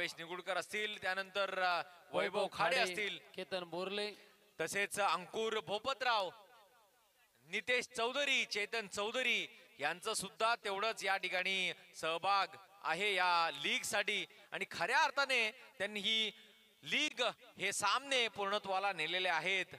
भावेश निगुडकर असतील, त्यानंतर वैभव खाडे असतील, केतन बोरले, तसेच अंकुर भोपतराव, नितेश चौधरी, चेतन चौधरी यांचं सुद्धा तेवढंच या ठिकाणी सहभाग आहे या लीग साठी. आणि खऱ्या अर्थाने त्यांनी ही लीग हे सामने पूर्णत्वाला नेलेले आहेत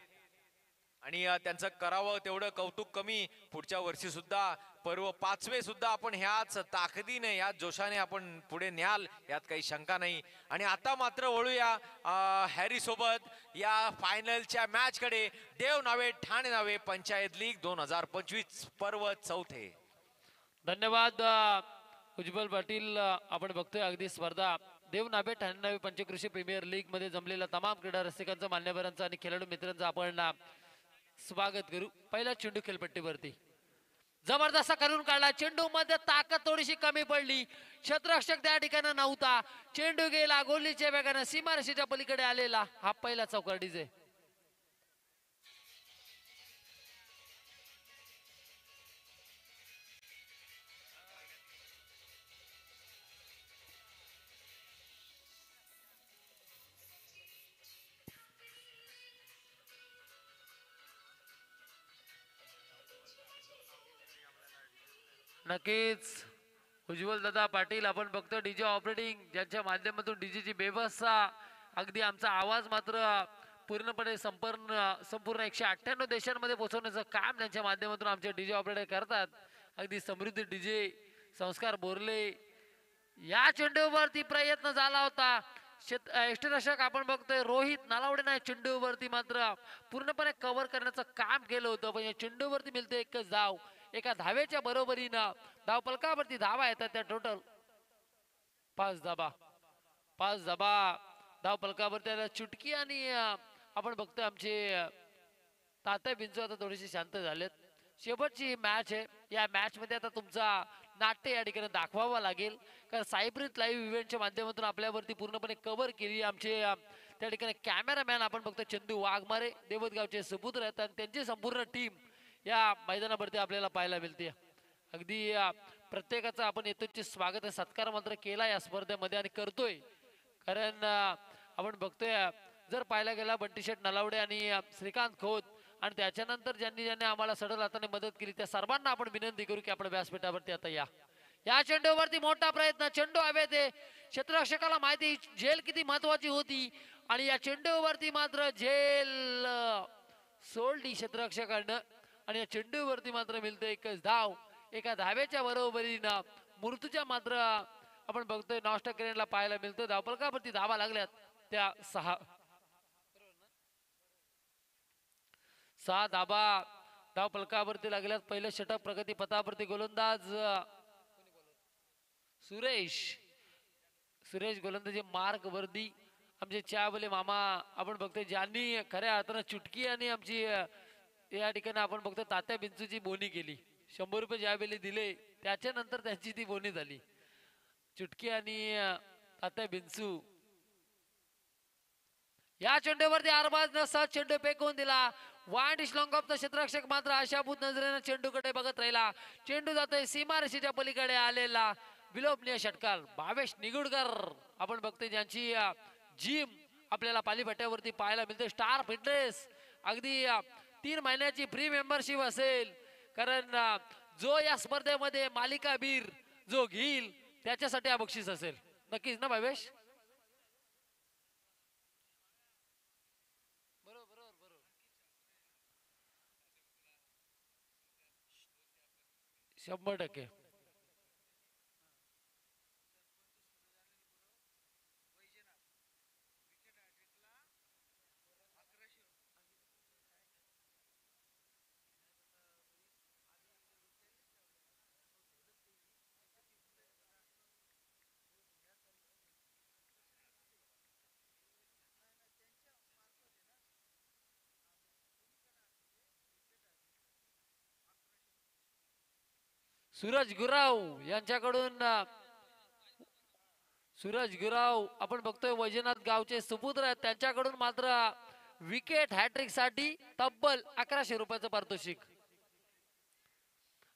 आणि त्यांचं करावं तेवढं कौतुक कमी. पुढच्या वर्षी सुद्धा पर्व 5वे सुद्धा आपण ह्याच ताकदीने याच जोशाने आपण पुढे न्याल, यात काही शंका नाही. आणि आता मात्र वळूया हॅरी सोबत या फायनलच्या मॅच कडे. देव नावे ठाणे नावे पंचायत लीग 2025 पर्व 4. धन्यवाद उज्ज्वल पाटील. आपण बघतोय अगदी स्पर्धा देव नावे ठाणे नावे पंचकृषी प्रीमियर लीग मध्ये जमलेल्या तमाम क्रीडा रसिकांचं, मान्यवरांचं आणि खेळाडू मित्रांचं आपण स्वागत करू. पहिला चेंडू खेळपट्टीवरती जबरदस्त करून काढला. चेंडू मध्ये ताकद थोडीशी कमी पडली, क्षेत्ररक्षक त्या ठिकाणी नव्हता. चेंडू गेला गोलीच्या वेगाने सीमारेषेच्या पलीकडे आलेला. हा पहिला चौकार डीजे. नक्कीच उज्ज्वल दादा पाटील, आपण बघतो डीजे ऑपरेटिंग ज्यांच्या माध्यमातून डीजेची व्यवस्था, अगदी आमचा आवाज मात्र पूर्णपणे संपूर्ण 198 देशांमध्ये पोहोचवण्याचं काम त्यांच्या माध्यमातून आमचे डीजे ऑपरेटर करतात. अगदी समृद्धी डीजे संस्कार बोरले. या चेंडूवरती प्रयत्न झाला होता, यष्टीरक्षक आपण बघतोय रोहित नालावडे नाही चेंडूवरती मात्र पूर्णपणे कव्हर करण्याचं काम केलं होतं. पण या चेंडूवरती मिळते एकच धाव. एका धावेच्या बरोबरीनं धाव फलकावरती धावा येतात. त्या टोटल 5 धाबा. धाव फलकावरती त्याला चुटकी. आणि आपण बघतोय आमचे तात्या बिंजू आता थोडेसे शांत झालेत. शेवटची मॅच आहे. या मॅच मध्ये आता तुमचा नाट्य या ठिकाणी दाखवावा लागेल, कारण सायब्रित लाईव्ह इव्हेंटच्या माध्यमातून आपल्यावरती पूर्णपणे कव्हर केली. आमचे त्या ठिकाणी कॅमेरामॅन आपण बघतो चंदू वाघमारे, देवतगावचे सुपुत्र आहेत आणि त्यांची संपूर्ण टीम या मैदानावरती आपल्याला पाहायला मिळते. अगदी प्रत्येकाचा आपण येतोच स्वागत सत्कार मात्र केला या स्पर्धेमध्ये आणि करतोय. कारण आपण बघतोय जर पाहायला गेला बंटी शेठ नलावडे आणि श्रीकांत खोत आणि त्याच्यानंतर ज्यांनी आम्हाला सडल हाताने मदत केली त्या सर्वांना आपण विनंती करू की आपण व्यासपीठावरती आता या चेंडूवरती मोठा प्रयत्न. चेंडू हवेत आहे. क्षेत्ररक्षकाला माहिती झेल किती महत्वाची होती आणि या चेंडूवरती मात्र झेल सोडली क्षेत्ररक्षकानं आणि या चेंडूवरती मात्र मिळते एकच धाव. एका धावेच्या बरोबरीनं मृत्यूच्या मात्र आपण बघतोय नॉस्टकरेनला पाहायला मिळतं. धावफलकावरती धावा लागल्यात त्या 6 धाबा धाव फलकावरती लागल्यात. पहिलं षटक प्रगती पथावरती गोलंदाज सुरेश गोलंदाजी मार्ग वर्दी. आमचे चावले मामा आपण बघतोय ज्यांनी खऱ्या अर्थानं चुटकी आणि आमची या ठिकाणी आपण बघतो तात्या बिंचूची बोनी केली. 100 रुपये ज्यावेळी दिले त्याच्यानंतर त्यांची ती बोनी झाली. चुटकी आणि तात्या बिंचू. या चेंडूवरती आरबाजनं सहज चेंडू फेकून दिला. वाईट लॉंग ऑफ द क्षेत्ररक्षक मात्र आशाभूत नजरेनं चेंडूकडे बघत राहिला. चेंडू जातोय सीमारेषेच्या पलीकडे आलेला विलोभनीय षटकार. भावेश निगुडकर आपण बघतोय ज्यांची जिम आपल्याला पालीभट्ट्यावरती पाहायला मिळते. स्टार फिटनेस अगदी 3 महिन्याची फ्री मेंबरशिप असेल, कारण जो या स्पर्धेमध्ये मालिका बीर जो घेईल त्याच्यासाठी हा बक्षीस असेल. नक्कीच ना भावेश? 100%. सूरज गुराव यांच्याकडून सूरज गुराव आपण बघतोय वैजनाथ गावचे सुपुत्र आहेत. त्यांच्याकडून मात्र विकेट हॅट्रिक साठी तब्बल 1100 रुपयाचं पारितोषिक.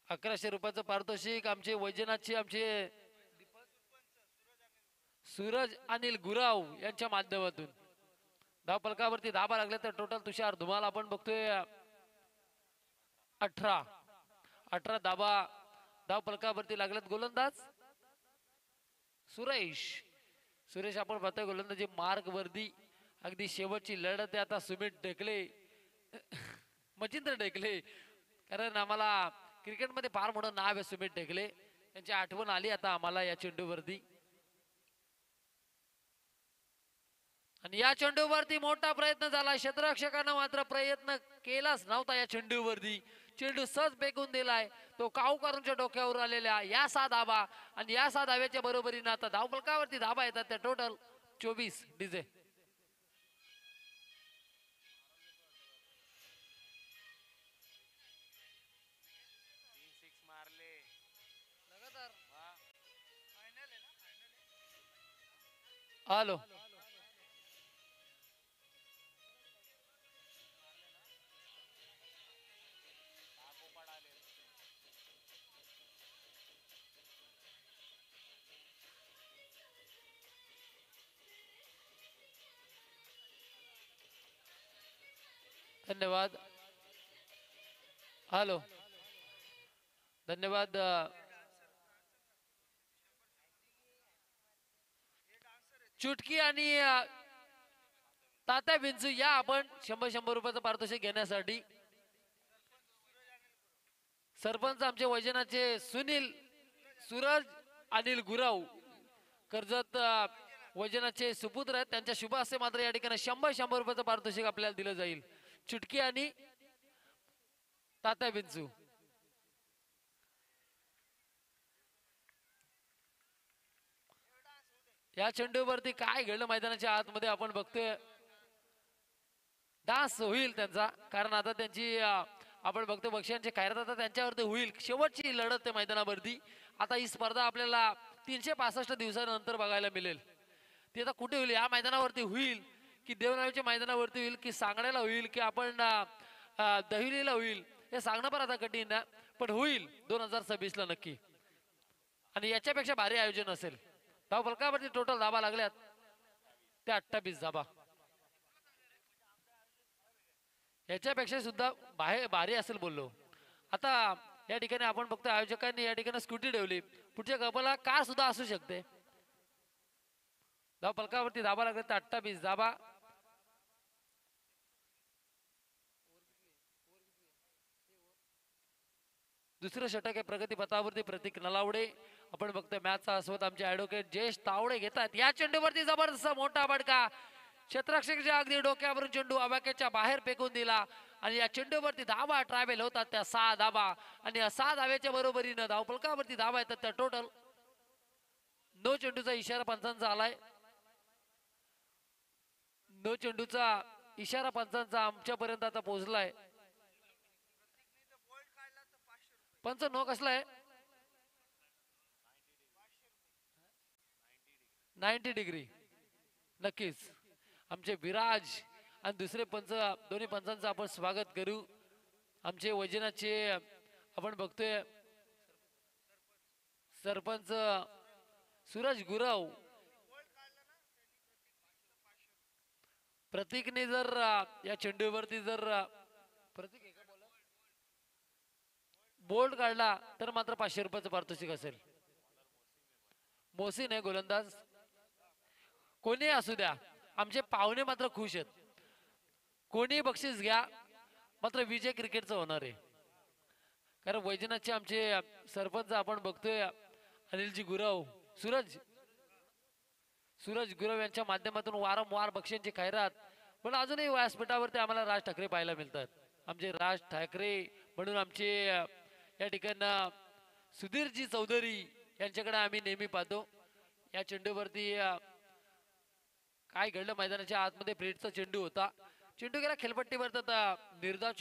1100 रुपयाचं पारितोषिक आमचे वैजनाथचे आमचे सूरज अनिल गुराव यांच्या माध्यमातून धावफलकावरती धाबा लागले तर टोटल तुषार धुमाल आपण बघतोय 18 धाबा धावफलकावरती लागलेत. गोलंदाज सुरेश आपण बघतोय गोलंदाजी मार्ग वर्दी. अगदी शेवटची लढत आहे आता. सुमित ढेकले मचिंद्र ढेकले, कारण आम्हाला क्रिकेटमध्ये फार मोठं नाव आहे सुमित ढेकले, त्यांची आठवण आली आता आम्हाला या चेंडूवरती. आणि या चेंडूवरती मोठा प्रयत्न झाला, क्षेत्ररक्षकांना मात्र प्रयत्न केलाच नव्हता या चेंडूवरती. चेंडू सहज फेकून दिलाय तो काऊकरांच्या डोक्यावर आलेल्या या 6 धाबा. आणि या 6 धाब्याच्या बरोबरीनं आता धावफलकावरती धाबा येतात त्या टोटल 24. डीजे हॅलो धन्यवाद. हॅलो धन्यवाद. चुटकी आणि तात्या विंचू या आपण 100 रुपयाचं पारितोषिक घेण्यासाठी. सरपंच आमचे वैजनाचे सुनील सूरज अनिल गुराव कर्जत वैजनाचे सुपुत्र आहेत, त्यांच्या शुभ हस्ते मात्र या ठिकाणी 100 रुपयाचं पारितोषिक आपल्याला दिलं जाईल. चुटकी आणि तात्या विंचू. या चेंडूवरती काय घडलं मैदानाच्या आतमध्ये आपण बघतोय. डास होईल त्यांचा, कारण आता त्यांची आपण बघतो बक्षिसांची खैरात आता त्यांच्यावरती होईल. शेवटची लढत त्या मैदानावरती. आता ही स्पर्धा आपल्याला 365 दिवसानंतर बघायला मिळेल. ती आता कुठे होईल, या मैदानावरती होईल की देवनावीच्या मैदानावरती होईल की सांगण्याला होईल की आपण दहिलीला होईल, हे सांगणं पण आता कठीण ना, पण होईल 2026 ला नक्की. आणि याच्यापेक्षा भारी आयोजन असेल. धावफलकावरती टोटल धाबा लागल्यात ते 28 धाबा. याच्यापेक्षा सुद्धा भारी असेल बोललो. आता या ठिकाणी आपण बघतो आयोजकांनी या ठिकाणी स्कूटी ठेवली, पुढच्या कपाला कार सुद्धा असू शकते. धावफलकावरती धाबा लागले तर 28 धाबा. दुसरं षटक आहे प्रगती पथावरती प्रतीक नलावडे. आपण बघतोय मॅचचा आस्वाद आमचे ऍडव्होकेट जयेश तावडे घेतात. या चेंडूवरती जबरदस्त मोठा फटका, क्षेत्ररक्षकाच्या अगदी डोक्यावरून चेंडू अवाक्याच्या बाहेर फेकून दिला. आणि या चेंडूवरती धाबा ट्रॅव्हल होतात त्या 6 धाबा. आणि या 6 धाब्याच्या बरोबरीनं धावफलकावरती धाबा येतात त्या टोटल. नो चेंडूचा इशारा पंचांचा आलाय. नो चेंडूचा इशारा पंचांचा आमच्यापर्यंत आता पोहोचलाय. पंच नो कसलाय 90 डिग्री. नक्कीच आमचे विराज आणि दुसरे पंच दोन्ही पंचांचं आपण स्वागत करू. आमचे वैजनाचे आपण बघतोय सरपंच सूरज गुराव. प्रतीकने जर या चेंडूवरती जर प्रतीक बोल्ड काढला तर मात्र 500 रुपयाचं पारितोषिक असेल. मोहसिन आहे गोलंदाज. कोणी असू द्या, आमचे पाहुणे मात्र खुश आहेत. कोणी बक्षीस घ्या, मात्र विजय क्रिकेटचा होणार आहे. कारण वैजनाथचे आमचे सरपंच आपण बघतोय अनिलजी गुराव, सूरज गुराव यांच्या माध्यमातून वारंवार बक्षिसांची खैरात. पण अजूनही व्यासपीठावरती आम्हाला राज ठाकरे पाहायला मिळतात. आमचे राज ठाकरे म्हणून आमचे या ठिकाणी सुधीरजी चौधरी यांच्याकडे आम्ही नेहमी पाहतो. या चेंडूवरती काय घडलं मैदानाच्या आतमध्ये प्लेटचा चेंडू होता. चेंडू गेला खेळपट्टीवर. तर निर्धाव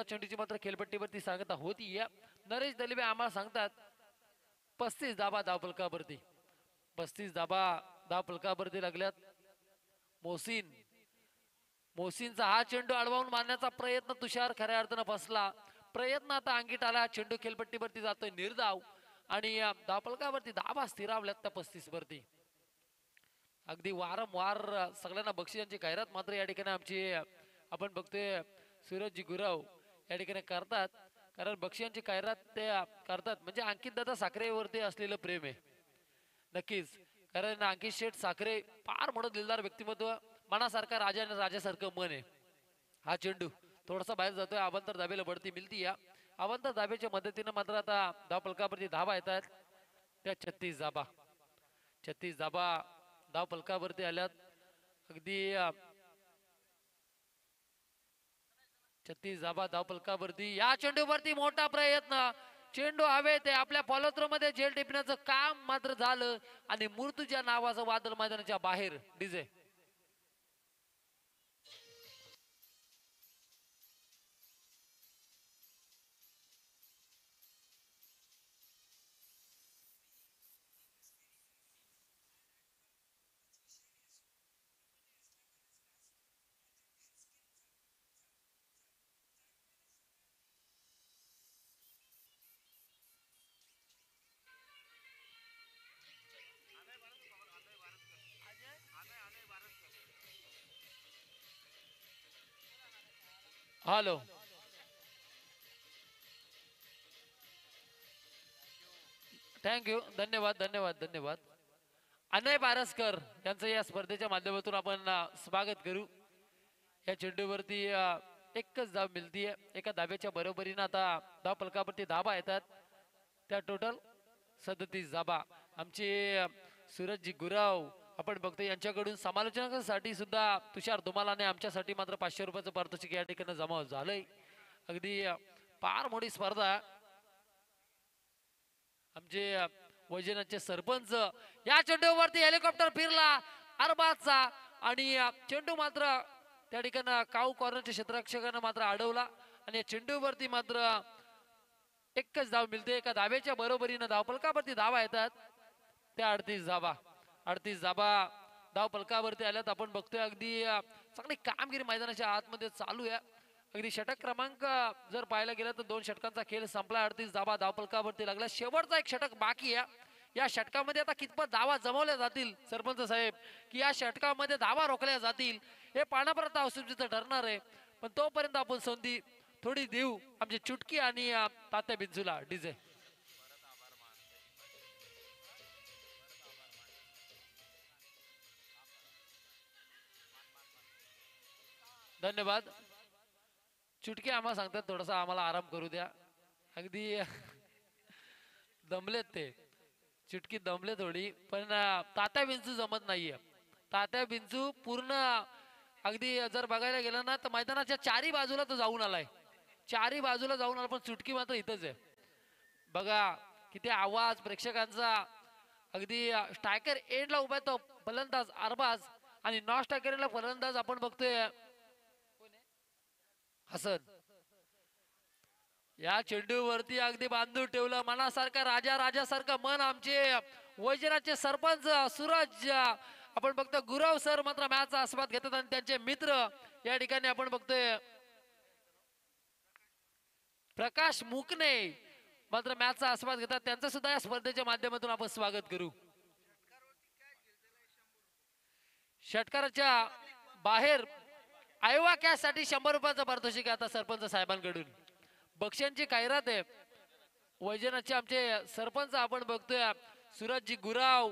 चेंडूची मात्र खेळपट्टीवरती सांगता होती. या नरेश दलिबे आम्हाला सांगतात 35 धाबा धावफलकावरती. 35 धाबा धावफलकावरती लागल्यात. मोहसिनचा हा चेंडू अडवावून मारण्याचा प्रयत्न तुषार खऱ्या अर्थानं फसला. प्रयत्न आता अंगीट आला. चेंडू खेळपट्टीवरती जातोय निर्धाव. आणि धावफलकावरती धाबा स्थिरावल्यात त्या 35 वरती. अगदी वारंवार सगळ्यांना बक्षिसांची जाहिरात मात्र या ठिकाणी आमची आपण बघतोय सूरजजी गुरव या ठिकाणी करतात, कारण बक्षिसांची जाहिरात ते करतात म्हणजे अंकित दादा साखरेवरती असलेलं प्रेम आहे नक्कीच. कारण अंकित शेठ साखरे फार मोठं दिलदार व्यक्तिमत्व, मनासारखा राजा आणि राजासारखं मन आहे. हा चेंडू थोडासा बाहेर जातोय, अवांतर धाब्याला बढती मिळती या अवांतर धाब्याच्या मदतीने मात्र आता धाव फलकावरती धावा येतात त्या 36 धाबा धाव फलकावरती आल्यात. अगदी 36 धाबा धाव फलकावरती. या चेंडूवरती मोठा प्रयत्न, चेंडू हवे ते आपल्या फॉलोथ्रो मध्ये झेल टिपण्याचं काम मात्र झालं आणि मूर्तूच्या नावाचं वादळ मैदानाच्या बाहेर. DJ hello. थँक्यू, धन्यवाद धन्यवाद धन्यवाद. अनय पारसकर यांचं या स्पर्धेच्या माध्यमातून आपण स्वागत करू. या चेंडूवरती एकच धाव मिळतीये, एका धाब्याच्या बरोबरीनं आता धाव फलकावरती धाबा येतात त्या टोटल 37 धाबा. आमचे सूरजजी गुराव आपण बघतो यांच्याकडून समालोचनासाठी सुद्धा तुषार धुमालाने आमच्यासाठी मात्र 500 रुपयाचं पारितोषिक या ठिकाणी जमा झालंय. अगदी फार मोठी स्पर्धा. आमचे वैजनाथचे सरपंच या चेंडूवरती हेलिकॉप्टर फिरला अरबाजचा आणि चेंडू मात्र त्या ठिकाणी काऊ कॉर्नरच्या क्षेत्ररक्षकानं मात्र अडवला आणि या चेंडूवरती मात्र एकच धाव मिळते. एका धाब्याच्या बरोबरीनं धाव फलकावरती धावा येतात त्या 38 धाबा धाव फलकावरती आल्यात. आपण बघतोय अगदी चांगली कामगिरी मैदानाच्या आतमध्ये चालू आहे. अगदी षटक क्रमांक जर पाहायला गेलं तर 2 षटकांचा खेळ संपला. 38 धाबा धाव फलकावरती लागला. शेवटचा एक षटक बाकी आहे. या षटकामध्ये आता कितपत धावा जमवल्या जातील सरपंच साहेब, की या षटकामध्ये धावा रोखल्या जातील हे पाहण्यापर्यंत औषधीचं ठरणार आहे. पण तोपर्यंत आपण संधी थोडी देऊ आमची चुटकी आणि तात्या बिंजूला. डीजे धन्यवाद. चुटकी आम्हाला सांगतात थोडासा आम्हाला आराम करू द्या. अगदी दमलेत ते, चुटकी दमले थोडी. पण तात्या बिंजू जमत नाहीये. तात्या बिंजू पूर्ण अगदी जर बघायला गेलं ना तर मैदानाच्या चारी बाजूला तो जाऊन आलाय, चारी बाजूला जाऊन आला, पण चुटकी मात्र इथंच आहे. बघा किती आवाज प्रेक्षकांचा. अगदी स्ट्रायकर एंडला उभा तो फलंदाज अरबाज आणि नॉन स्ट्रायकरला फलंदाज आपण बघतोय हसन. या चेंडूवरती अगदी बांधून ठेवलं मनासारखा राजासारखं मन आमचे वैजनाथचे सरपंच सूरज आपण बघतो गुरव सर मात्र मॅचचा आस्वाद घेतात आणि त्यांचे मित्र या ठिकाणी आपण बघतोय प्रकाश मुकणे मात्र मॅचचा आस्वाद घेतात. त्यांचं सुद्धा या स्पर्धेच्या माध्यमातून आपण स्वागत करू. षटकाराच्या बाहेर आयोवा कॅश साठी 100 रुपयाचं पारितोषिक आता सरपंच साहेबांकडून. बक्षिसांची जाहिरात आहे. वैजनाथचे आमचे सरपंच आपण बघतोय सूरजजी गुराव,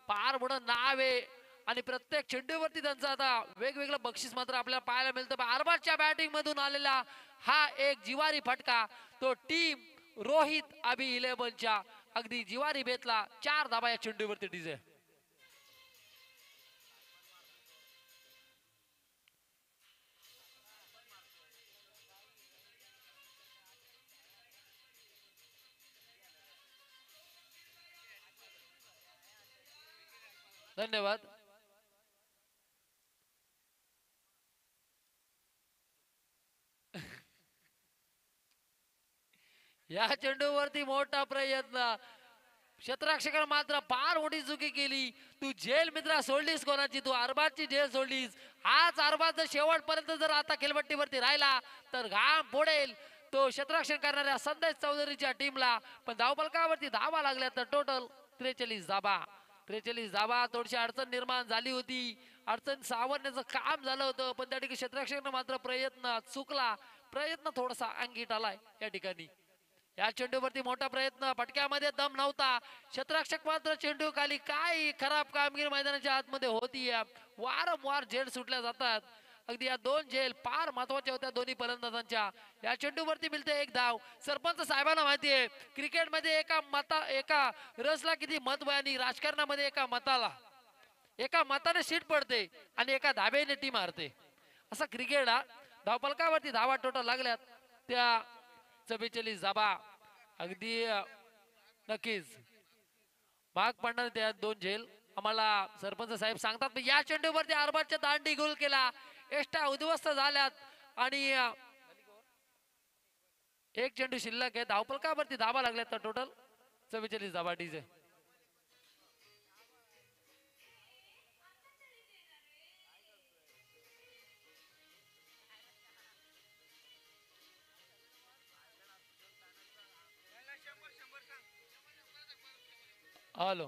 फार मोठं नाव आहे आणि प्रत्येक चेंडूवरती त्यांचं आता वेगवेगळं बक्षीस मात्र आपल्याला पाहायला मिळतं. अरबाजच्या बॅटिंग मधून आलेला हा एक जिवारी फटका, तो टीम रोहित अबी 11च्या अगदी जिवारी बेतला. 4 धाबा या चेंडूवरती. डीजे धन्यवाद. या चेंडूवरती मोठा प्रयत्न, क्षेत्ररक्षकाने मात्र फार मोठी चुकी केली. तू झेल मित्रा सोडलीस कोणाची, तू अरबाजची झेल सोडलीस. हाच अरबाज जर शेवटपर्यंत जर आता खेळपट्टीवरती राहिला तर घाम फोडेल तो क्षेत्ररक्षण करणाऱ्या संदेश चौधरीच्या टीमला. पण धावफलकावरती धावा लागल्या तर टोटल 43 धाबा 43 धावा. थोडीशी अडचण निर्माण झाली होती, अडचण सावरण्याचं काम झालं होतं, पण त्या ठिकाणी क्षेत्ररक्षकानं मात्र प्रयत्न चुकला, प्रयत्न थोडासा अंगीट आलाय या ठिकाणी. या चेंडूवरती मोठा प्रयत्न, फटक्यामध्ये दम नव्हता, क्षेत्ररक्षक मात्र चेंडू खाली. काय खराब कामगिरी मैदानाच्या आतमध्ये होती. वारंवार झेल सुटल्या जातात. अगदी या दोन झेल फार महत्वाच्या होत्या दोन्ही फलंदाजांच्या. या चेंडूवरती मिळते एक धाव. सरपंच साहेबांना माहिती आहे क्रिकेटमध्ये एका रसला किती महत्व आहे आणि राजकारणामध्ये एका मताने सीट पडते आणि एका धाब्याने टीम हारते. असा क्रिकेट हा. धावफलकावरती धावा टोटल लागल्यात त्या 44 धावा. अगदी नक्कीच भाग पडणार त्या दोन झेल आम्हाला सरपंच साहेब सांगतात. या चेंडूवरती आरबाजच्या दांडी गोल केला, एष्टा उद्ध्वस्त झाल्यात आणि एक चेंडू शिल्लक आहे. धावफलकावरती धावा लागल्यात तर टोटल 44 धावा. डीजे हॅलो,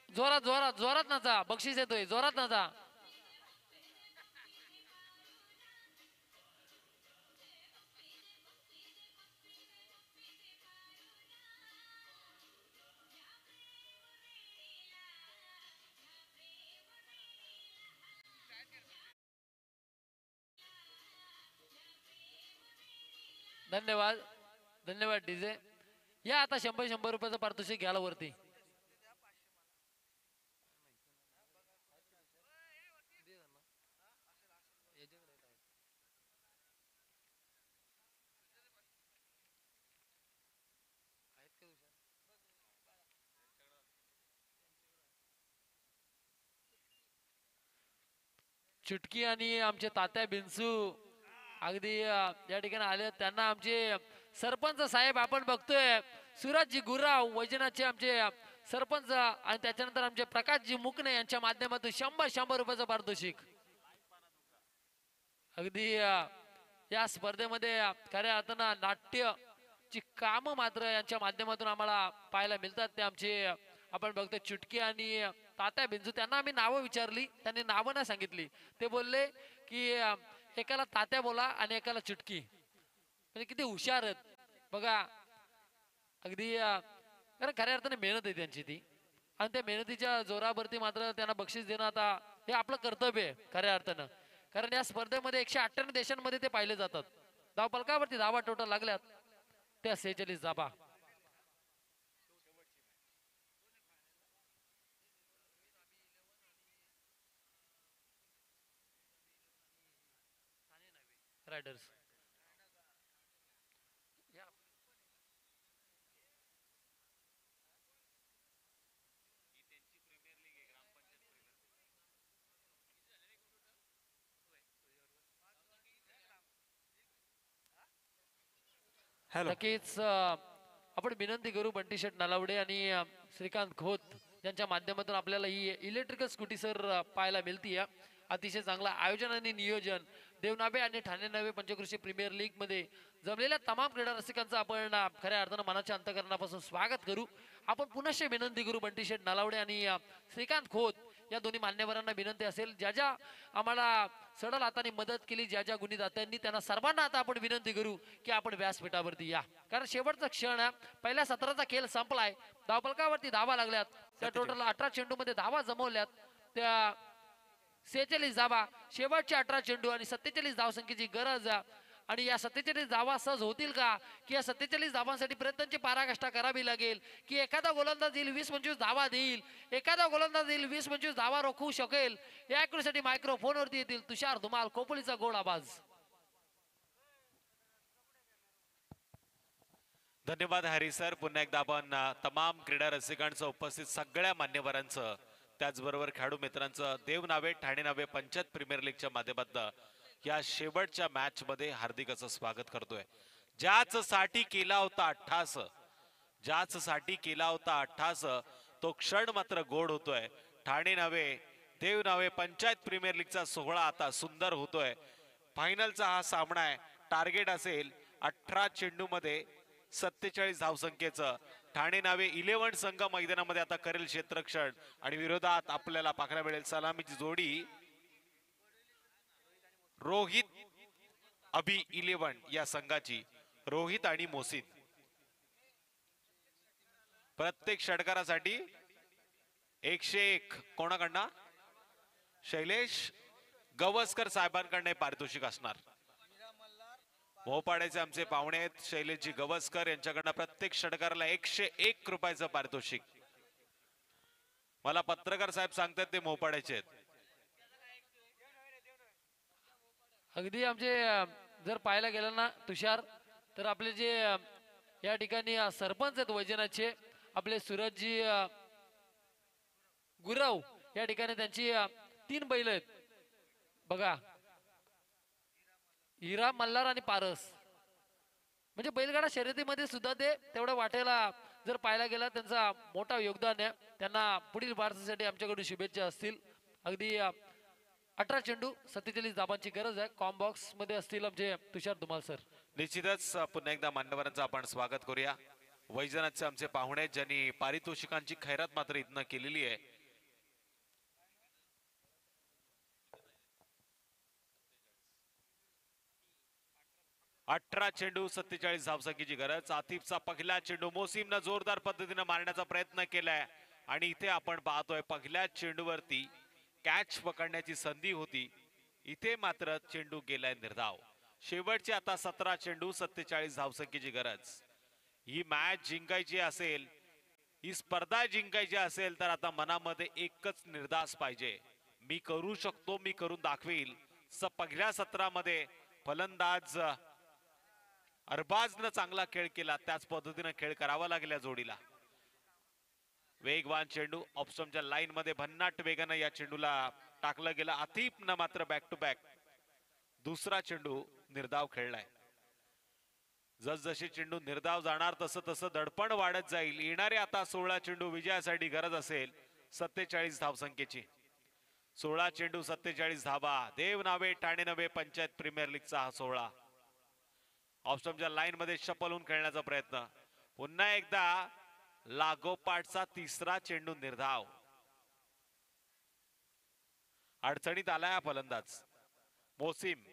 जोरात जोरात जोरात नाचा, बक्षीस येतोय, जोरात नाचा. धन्यवाद धन्यवाद डीजे. या आता 100 रुपयाचं पारितोषिक घ्यायला वरती. चुटकी आणि आमचे तात्या बिनसू अगदी या ठिकाणी आले. त्यांना आमचे सरपंच साहेब आपण बघतोय सूरजजी गुराव वैजनाथचे आमचे सरपंच आणि त्याच्यानंतर आमचे प्रकाशजी मुकणे यांच्या माध्यमातून 100 रुपयाचं पारितोषिक. अगदी या स्पर्धेमध्ये खऱ्या अर्थानं नाट्यची कामं मात्र यांच्या माध्यमातून आम्हाला पाहायला मिळतात. ते आमचे आपण बघतोय चुटकी आणि तात्या बिंजू. त्यांना आम्ही नावं विचारली, त्यांनी नावं नाही सांगितली. ते बोलले की एकाला तात्या बोला आणि एकाला चुटकी. म्हणजे किती हुशार आहेत बघा. अगदी कारण खऱ्या अर्थाने मेहनत आहे त्यांची ती, आणि त्या मेहनतीच्या जोरावरती मात्र त्यांना बक्षीस देणं आता हे आपलं कर्तव्य आहे खऱ्या अर्थानं. कारण या स्पर्धेमध्ये 198 देशांमध्ये ते पाहिले जातात. धावफलकावरती धावा टोटल लागल्यात त्या 46 धावा. रायडर्स नक्कीच आपण विनंती करू बंटी शेट नलावडे आणि श्रीकांत खोत यांच्या माध्यमातून आपल्याला ही इलेक्ट्रिकल स्कूटी सर पाहायला मिळते. अतिशय चांगलं आयोजन आणि नियोजन देवनाबे आणि ठाणे नवे पंचकृषी प्रीमियर लीग मध्ये जमलेल्या तमाम क्रीडा रसिकांचं आपण खऱ्या अर्थानं मनाच्या अंतकरणापासून स्वागत करू. आपण पुनश्च विनंती करू बंटी शेट नलावडे आणि श्रीकांत खोत या दोन्ही मान्यवरांना विनंती असेल, ज्या ज्या आम्हाला सडल हाताने मदत केली, ज्या ज्या गुणीदात्यांनी, त्यांना सर्वांना आता आपण विनंती करू की आपण व्यासपीठावरती या. कारण शेवटचा क्षण पहिल्या सत्राचा खेळ संपलाय. धावफलकावरती धावा लागल्यात त्या टोटल 18 चेंडू मध्ये धावा जमवल्यात त्या 46 धावा. शेवटचे 18 चेंडू आणि 47 धावसंख्येची गरज. आणि या 47 धावा सहज होतील का, की या 47 धावांसाठी प्रयत्नांची पराकाष्ठा करावी लागेल, की एखादा गोलंदाज येईल 20-25 धावा देईल, एखादा गोलंदाज येईल 20-25 धावा रोखू शकेल. या आकृतीसाठी मायक्रोफोनवरती येतील तुषार धुमाल, खोपोलीचा गोड आवाज. धन्यवाद हरी सर. पुन्हा एकदा आपण तमाम क्रीडा रसिकांचं, उपस्थित सगळ्या मान्यवरांचं, त्याचबरोबर खेळाडू मित्रांचं देव नावे ठाणे नावे पंचायत प्रीमियर लीगच्या माध्यमातून या शेवटच्या मॅच मध्ये हार्दिक असं स्वागत करतोय. ज्याच साठी केला होता अट्टास, ज्याच साठी केला होता अट्टास, तो क्षण मात्र गोड होतोय. ठाणे नावे देव नावे पंचायत प्रीमियर लीगचा सोहळा आता सुंदर होतोय. फायनलचा हा सामना आहे. टार्गेट असेल 18 चेंडू मध्ये 47 धावसंख्येचं ठाणे नावे 11 संघ मैदानामध्ये आता करेल क्षेत्ररक्षण आणि विरोधात आपल्याला पाहायला मिळेल सलामीची जोडी रोहित अभि 11 या संघाची रोहित आणि मोसिन. प्रत्येक षटकारासाठी 101 कोणाकडनं शैलेश गवसकर साहेबांकडे पारितोषिक असणार. मोपाड्याचे आमचे पाहुणे आहेत शैलेशजी गवसकर यांच्याकडनं प्रत्येक षटकाराला 101 रुपयाचं पारितोषिक. मला पत्रकार साहेब सांगतात ते मोपाड्याचे आहेत. अगदी आमचे जर पाहायला गेलं ना तुषार तर आपले जे या ठिकाणी सरपंच आहेत वैजनाथचे आपले सूरजजी गुरव या ठिकाणी त्यांची 3 बैल आहेत बघा हिरा मल्हार आणि पारस. म्हणजे बैलगाडा शर्यतीमध्ये सुद्धा ते तेवढं वाटेला जर पाहायला गेला त्यांचा मोठा योगदान आहे. त्यांना पुढील वारसासाठी आमच्याकडून शुभेच्छा असतील. अगदी 18 चेंडू 47 धाबांची गरज आहे. कॉम बॉक्स मध्ये असतील आमचे तुषार धुमाल सर. निश्चितच पुन्हा एकदा मान्यवरांचं आपण स्वागत करूया. वैजनाथचे आमचे पाहुणे आहेत ज्यांनी पारितोषिकांची खैरात मात्र इथनं केलेली आहे. अठरा चेंडू 47 धावसंख्येची गरज. आतिफचा पहिला चेंडू मोसिमनं जोरदार पद्धतीने मारण्याचा प्रयत्न केलाय आणि इथे आपण पाहतोय पहिल्या चेंडूवरती कॅच पकडण्याची संधी होती. इथे मात्र चेंडू गेलाय निर्धाव. शेवटचे आता 17 चेंडू 47 धावसंख्येची गरज. ही मॅच जिंकायची असेल ही स्पर्धा जिंकायची असेल तर आता मनामध्ये एकच निर्धास पाहिजे. मी करू शकतो मी करून दाखवेल. पहिल्या सत्रामध्ये फलंदाज अरबाजनं चांगला खेळ केला त्याच पद्धतीने खेळ करावा लागला जोडीला. वेगवान चेंडू ऑप्शनच्या लाईन मध्ये भन्नाट वेगानं या चेंडूला टाकलं गेलं. आतिफनं मात्र बॅक टू बॅक दुसरा चेंडू निर्धाव खेळलाय. जसजशी चेंडू निर्धाव जाणार तसं तसं दडपण वाढत जाईल. येणारे आता 16 चेंडू विजयासाठी गरज असेल 47 धावसंख्येची. 16 चेंडू 47 धाबा. देव नावे ठाणे नवे पंचायत प्रीमियर लीगचा हा 16. ऑप्शनच्या लाईन मध्ये शपलून खेळण्याचा प्रयत्न. पुन्हा एकदा लागोपाठचा तिसरा चेंडू निर्धाव. अडचणीत आलाय हा फलंदाज मोसिम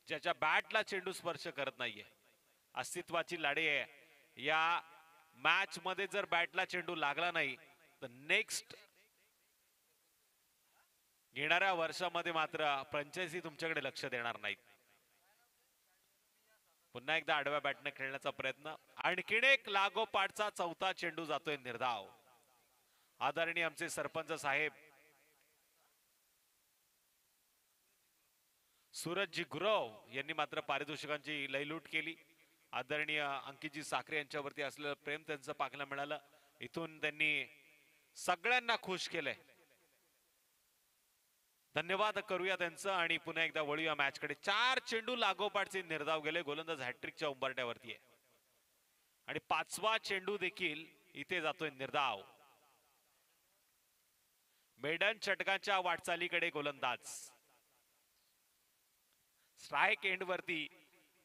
ज्याच्या बॅटला चेंडू स्पर्श करत नाहीये. अस्तित्वाची लढाई आहे या मॅच मध्ये. जर बॅटला चेंडू लागला नाही तर नेक्स्ट येणाऱ्या वर्षामध्ये मात्र फ्रँचायझी तुमच्याकडे लक्ष देणार नाहीत. पुन्हा एकदा आडव्या बॅटने खेळण्याचा प्रयत्न. आणखीन एक लागोपाठचा चौथा चेंडू जातोय निर्धाव. आदरणीय आमचे सरपंच साहेब सूरजजी गुरव यांनी मात्र पारितोषिकांची लयलूट केली. आदरणीय अंकितजी साखरे यांच्यावरती असलेलं प्रेम त्यांचं पाहायला मिळालं. इथून त्यांनी सगळ्यांना खुश केलंय. धन्यवाद करूया त्यांचं आणि पुन्हा एकदा वळूया मॅच कडे. 4 चेंडू लागोपाठचे निर्धाव गेले. गोलंदाज हॅट्रिकच्या उंबरट्यावरती आहे आणि 5वा चेंडू देखील इथे जातोय निर्धाव. मेडन षटकांच्या वाटचालीकडे गोलंदाज. स्ट्राइक एंड वरती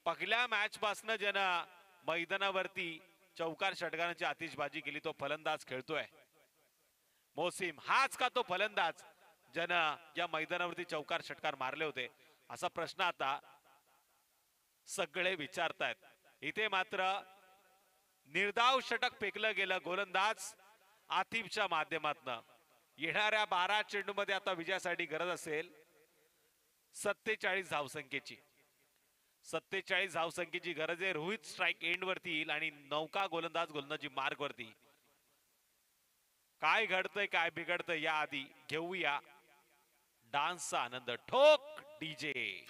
पहिल्या मॅच पासून ज्यानं मैदानावरती चौकार षटकांची आतिषबाजी केली तो फलंदाज खेळतोय मोसिम. हाच का तो फलंदाज ज्यानं या मैदानावरती चौकार षटकार मारले होते असा प्रश्न आता सगळे विचारतायत. इथे मात्र निर्धाव षटक फेकलं गेलं गोलंदाज आतिफच्या माध्यमातून. येणाऱ्या 12 चेंडू मध्ये आता विजयासाठी गरज असेल 47 धावसंख्येची. 47 धावसंख्येची गरज आहे. रोहित स्ट्राइक एंड वरती येईल आणि नौका गोलंदाजी मार्ग वरती. काय घडतंय काय बिघडतंय या आधी घेऊया डान्सचा आनंद. ठोक डीजे.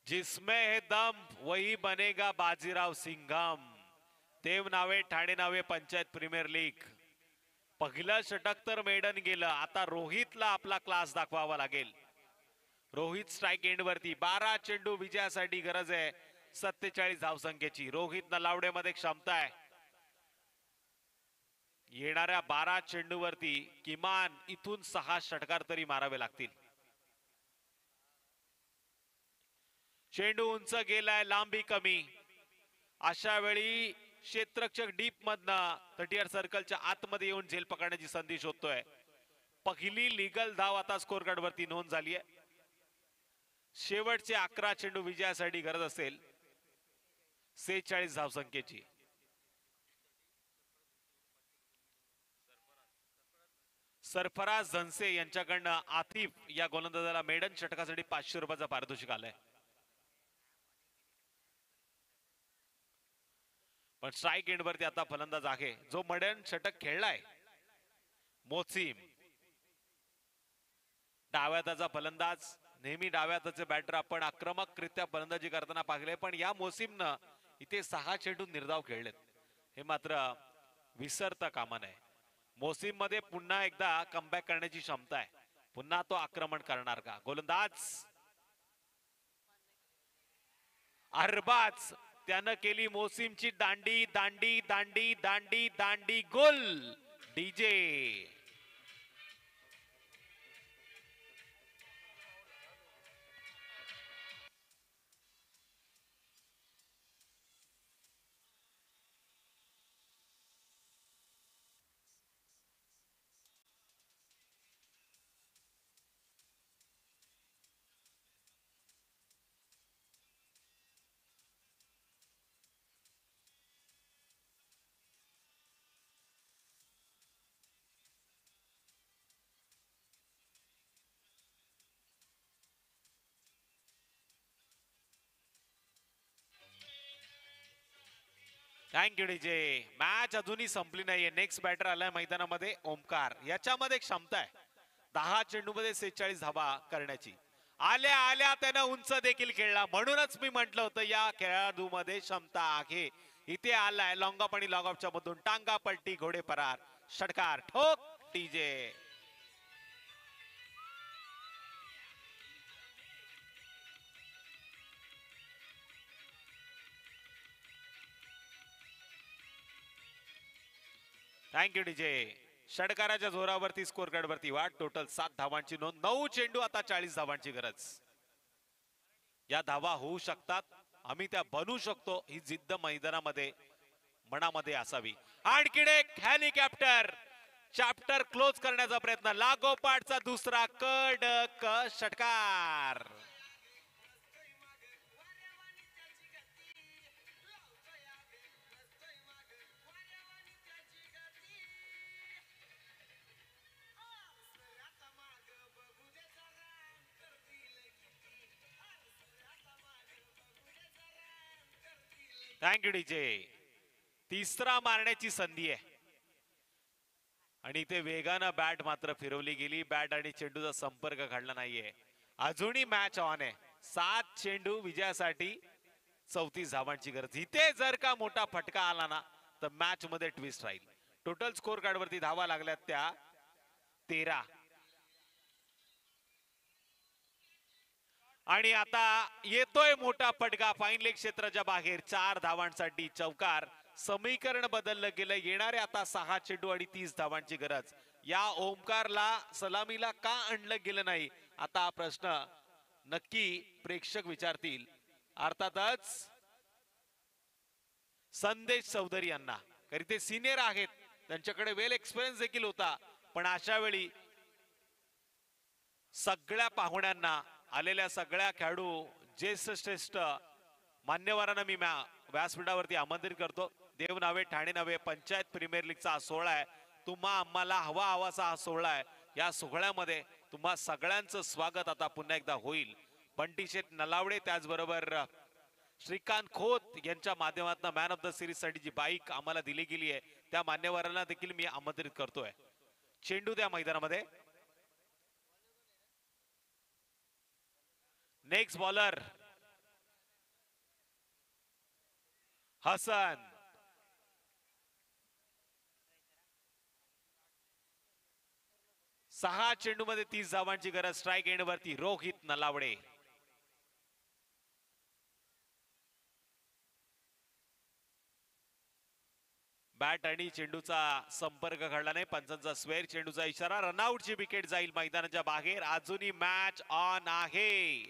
जिसमें है दम वही बनेगा बाजीराव सिंघम. देव नावे ठाणे नावे पंचायत प्रीमियर लीग. पहिलं षटक तर मेडन गेलं. आता रोहितला आपला क्लास दाखवावा लागेल. रोहित स्ट्राईक एंड वरती 12 चेंडू विजयासाठी गरज आहे 47 धावसंख्येची. रोहित नलावडेमध्ये क्षमता आहे. येणाऱ्या 12 चेंडूवरती किमान इथून 6 षटकार तरी मारावे लागतील. चेंडू उंच गेलाय, लांबी कमी. अशा वेळी क्षेत्ररक्षक डीप मधनं 30 सर्कलच्या आतमध्ये येऊन झेल पकडण्याची संधी शोधतोय. पहिली लीगल धाव आता स्कोर कार्ड वरती नोंद झाली आहे. शेवटचे 11 चेंडू विजयासाठी गरज असेल 46 धावसंख्येची. सरफराज धनसे यांच्याकडनं आतिफ या गोलंदाजाला मेडन षटकासाठी 500 रुपयाचा पारितोषिक आलाय. पण स्ट्राईक एंड वरती आता फलंदाज आहे जो मेडन षटक खेळलाय, मोसिम. डाव्या हाताचा फलंदाज, नेहमी डाव्या हाताचे बॅटर आपण आक्रमकरित्या फलंदाजी करताना पाहिले, पण या मोसिमनं इथे 6 चेंडू निर्धाव खेळलेत. हे मात्र विसरता कामा नये. मोसिम मध्ये पुन्हा एकदा कमबॅक करण्याची क्षमता आहे. पुन्हा तो आक्रमण करणार का? गोलंदाज अरबाज, त्यानं केली मोसिमची दांडी दांडी दांडी दांडी दांडी गोल. DJ thank you DJ. मॅच अजूनही संपली नाहीये. नेक्स्ट बॅटर आलाय मैदानामध्ये ओमकार. याच्यामध्ये क्षमता आहे 10 चेंडू मध्ये 46 धावा करण्याची. आल्या आल्या त्यानं उंच देखील खेळला. म्हणूनच मी म्हंटल होतं या खेळाडू मध्ये क्षमता आहे. इथे आलाय लॉंग ऑफ आणि लॉंग ऑफच्या मधून टांगा पलटी, घोडे परार, षटकार ठोक. DJ thank you DJ. षटकाराच्या जोरावरती स्कोर कार्ड वरती वाट. टोटल 7 धावांची नोंद. 9 चेंडू, आता 40 धावांची गरज. या धावा होऊ शकतात, आम्ही त्या बनू शकतो, ही जिद्द मैदानामध्ये मनामध्ये असावी. आणखीन एक हेलिकॉप्टर चॅप्टर क्लोज करण्याचा प्रयत्न. लागोपाठचा दुसरा कडक षटकार. Thank you DJ. तिसरा मारण्याची संधी आहे आणि इथे वेगानं बॅट मात्र फिरवली गेली. बॅट आणि चेंडूचा संपर्क घडला नाहीये. अजूनही मॅच ऑन आहे. 7 चेंडू विजयासाठी 34 धावांची गरज. इथे जर का मोठा फटका आला ना तर मॅच मध्ये ट्विस्ट राहील. टोटल स्कोर कार्ड वरती धावा लागल्यात त्या 13. आणि आता येतोय मोठा फटका फाईन लेग क्षेत्राच्या बाहेर. 4 धावांसाठी चौकार. समीकरण बदललं गेलं. येणारे आता 6 चेंडू आणि 30 धावांची गरज. या ओमकारला सलामीला का आणलं गेलं नाही, आता हा प्रश्न नक्की प्रेक्षक विचारतील. अर्थातच संदेश चौधरी यांना, कारण ते सिनियर आहेत, त्यांच्याकडे वेल एक्सपिरियन्स देखील होता. पण अशा वेळी सगळ्या पाहुण्यांना, आलेल्या सगळ्या खेळाडू, ज्येष्ठ श्रेष्ठ मान्यवरांना मी व्यासपीठावरती आमंत्रित करतो. देव नावे ठाणे नावे पंचायत प्रीमियर लीगचा हा सोहळा आहे. तुम्हा आम्हाला हवा हवासा हा सोहळा आहे. या सोहळ्यामध्ये तुम्हा सगळ्यांचं स्वागत आता पुन्हा एकदा होईल. बंटी शेठ नलावडे, त्याचबरोबर श्रीकांत खोत यांच्या माध्यमातून मॅन ऑफ द सिरीज साठी जी बाईक आम्हाला दिली गेली आहे त्या मान्यवरांना देखील मी आमंत्रित करतोय. चेंडू त्या मैदानामध्ये. Next bowler Hasan. 6 चेंडूमध्ये 30 धावांची गरज. स्ट्राईक एंड वरती रोहित नलावडे. बॅट आणि चेंडूचा संपर्क घडला नाही. पंचांचा स्क्वेअर. चेंडूचा इशारा. रनआउटची विकेट जाईल मैदानाच्या बाहेर. अजूनही मॅच ऑन आहे.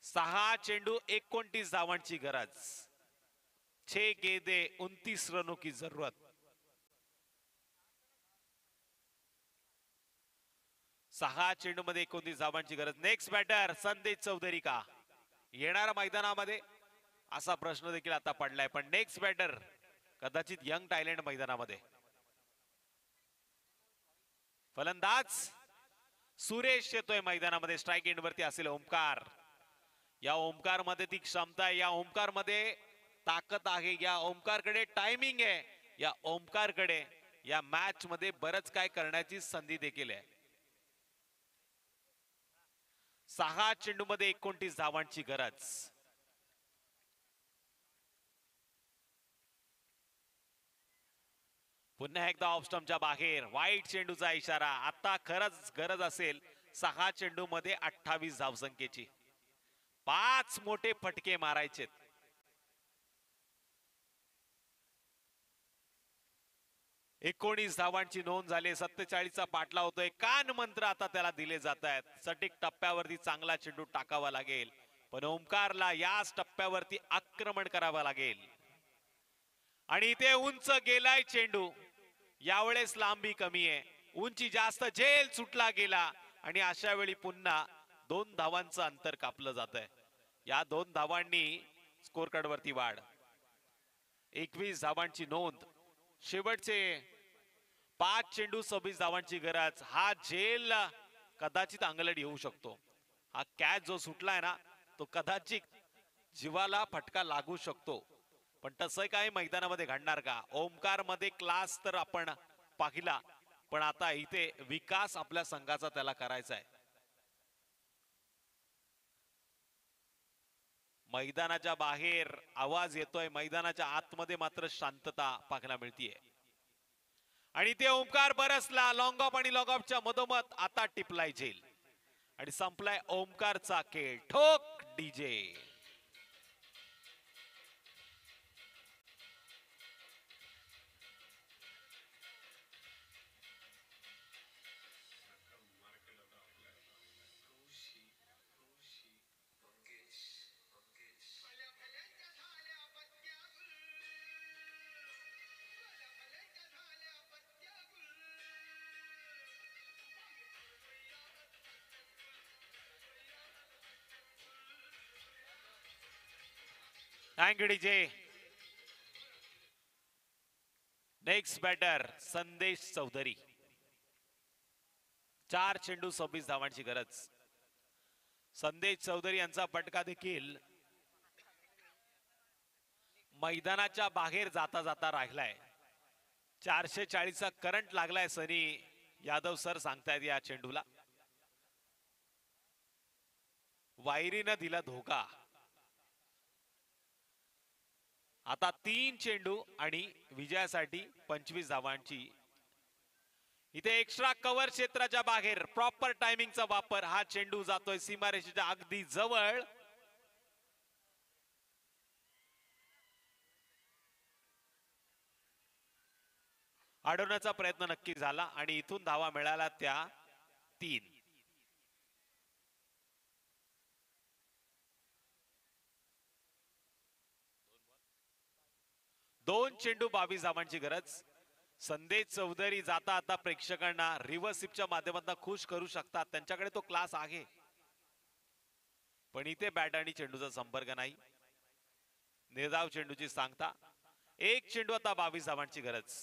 6 चेंडू 29 धावांची गरज. 6 गेंदे 29 रनों की जरूरत. 6 चेंडू मध्ये 29 धावांची गरज. नेक्स्ट बॅटर संदेश चौधरी का येणार मैदानामध्ये असा प्रश्न देखील आता पडलाय. पण नेक्स्ट बॅटर कदाचित यंग टायलंड मैदानामध्ये. फलंदाज सुरेश येतोय मैदानामध्ये. स्ट्राईक एंड वरती असेल ओमकार. या ओमकार मध्ये ती क्षमता आहे. या ओमकार मध्ये ताकद आहे. या ओमकारकडे टायमिंग आहे. या ओमकारकडे या मॅच मध्ये बरंच काय करण्याची संधी देखील आहे. 6 चेंडू मध्ये 29 धावांची गरज. पुन्हा एकदा ऑफ स्टंपच्या बाहेर. वाईट चेंडूचा इशारा. आता खरंच गरज असेल 6 चेंडू मध्ये 28 धावसंख्येची. 5 मोठे फटके मारायचे. 19 धावांची नोंद झाली. 47चा पाठला होतोय. कान मंत्र आता त्याला दिले जात आहेत. सटीक टप्प्यावरती चांगला चेंडू टाकावा लागेल. पण ओमकारला याच टप्प्यावरती आक्रमण करावं लागेल. आणि इथे उंच गेलाय चेंडू. यावेळेस लांबी कमी आहे. उंची जास्त. झेल सुटला गेला. आणि अशा वेळी पुन्हा 2 धावांचं अंतर कापलं जात आहे. या 2 धावांनी स्कोर कार्ड वरती वाढ. 21 धावांची नोंद. शेवटचे 5 चेंडू 26 धावांची गरज. हा झेल कदाचित अंगलट येऊ शकतो. हा कॅच जो सुटलाय ना तो कदाचित जीवाला फटका लागू शकतो. पण तसं काही मैदानामध्ये घडणार का? ओमकार मध्ये क्लास तर आपण पाहिला. पण आता इथे विकास आपल्या संघाचा त्याला करायचा आहे. मैदानाच्या बाहेर आवाज येतोय. मैदानाच्या आतमध्ये मात्र शांतता पाहायला मिळतीये. आणि ते ओमकार बरसला. लॉंग ऑफ आणि लॉग ऑफच्या मधोमध आता टिपलाय झेल. आणि संपलाय ओमकारचा खेळ. ठोक DJ. Thank you DJ. Next batter Sandesh Chaudhary. 4 चेंडू 26 धावांची गरज. संदेश चौधरी यांचा फटका देखील मैदानाच्या बाहेर जाता जाता राहिलाय. 440चा करंट लागलाय. सनी यादव सर सांगतायत या चेंडूला. वायरीनं दिला धोका. आता 3 चेंडू आणि विजयासाठी 25 धावांची. इथे एक्स्ट्रा कव्हर क्षेत्राच्या बाहेर प्रॉपर टायमिंगचा वापर. हा चेंडू जातोय सीमारेषेच्या अगदी जवळ. अडवण्याचा प्रयत्न नक्की झाला आणि इथून धावा मिळाला त्या 3. 2 चेंडू 22 धावांची गरज. संदेश चौधरी जाता आता प्रेक्षकांना रिव्हर्सिपच्या माध्यमातून खुश करू शकतात. त्यांच्याकडे तो क्लास आहे. पण इथे बॅट आणि चेंडूचा संपर्क नाही. निर्धाव चेंडूची सांगता. 1 चेंडू आता 22 धावांची गरज.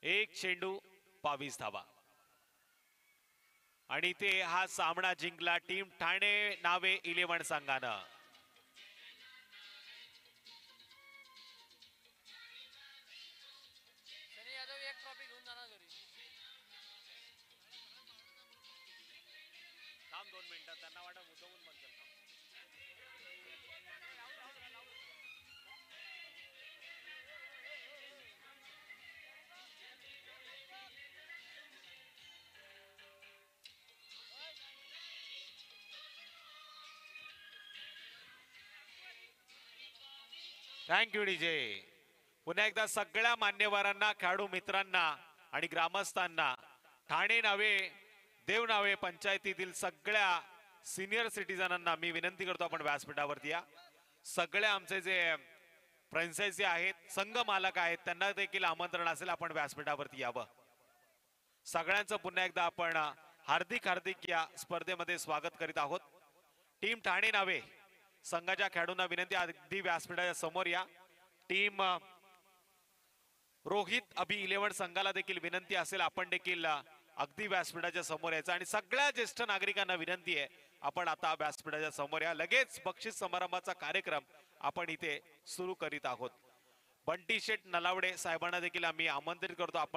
एक चेंडू 22 धावा. आणि ते हा सामना जिंकला टीम ठाणे नावे 11 संघानं. थांब 2 मिनिटं. त्यांना वाटत मुद्दामून बंद कर. Thank you DJ. पुन्हा एकदा सगळ्या मान्यवरांना, खेळाडू मित्रांना आणि ग्रामस्थांना, ठाणे नावे, देव नावे पंचायतीतील सगळ्या सिनियर सिटीजनांना मी विनंती करतो, आपण व्यासपीठावरती या. सगळ्या आमचे जे फ्रँचायझी आहेत, संघ मालक आहेत, त्यांना देखील आमंत्रण असेल, आपण व्यासपीठावरती यावं. सगळ्यांचं पुन्हा एकदा आपण हार्दिक हार्दिक या स्पर्धेमध्ये स्वागत करीत आहोत. टीम ठाणे नावे संघाच्या खेळाडूंना विनंती, अगदी व्यासपीठाच्या समोर या. टीम रोहित अभि 11 संघाला देखील विनंती असेल, आपण देखील अगदी व्यासपीठाच्या समोर यायचं. आणि सगळ्या ज्येष्ठ नागरिकांना विनंती आहे, आपण आता व्यासपीठाच्या समोर या. लगेच बक्षीस समारंभाचा कार्यक्रम आपण इथे सुरू करीत आहोत. बंटी शेठ नलावडे साहेबांना देखील आम्ही आमंत्रित करतो, आपण